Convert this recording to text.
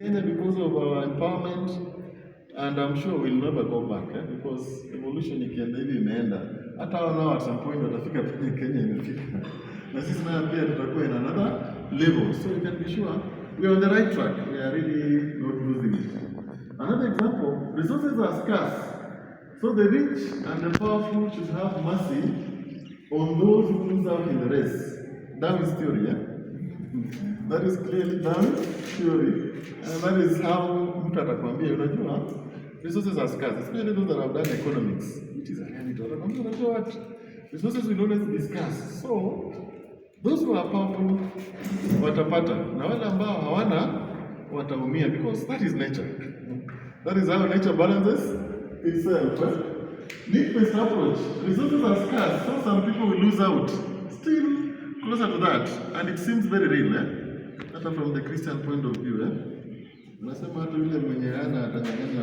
Kenya, because of our empowerment, and I'm sure we'll never go back because evolution ikienda hivi imeenda. Hata hao nao at some point watafika penye Kenya imefika, na sisi nayo pia tutakuwa in another level, so you can be sure we are on the right track. We are really not losing it. Another example, resources are scarce, so the rich and the powerful should have mercy on those who lose out in the race. That is theory, yeah? That is clearly done theory, and that is how mtu atakwambia, unajua resources are scarce, especially those that have done economics, which is a reality. Unajua what? Resources will always be scarce, so those who are powerful watapata, na wale ambao hawana wataumia, because that is nature. That is how nature balances itself. Need-based approach. Resources are scarce, so some people will lose out. Still closer to that, and it seems very real, hata from the Christian point of view, unasema hata yule mwenye ana atanyang'anya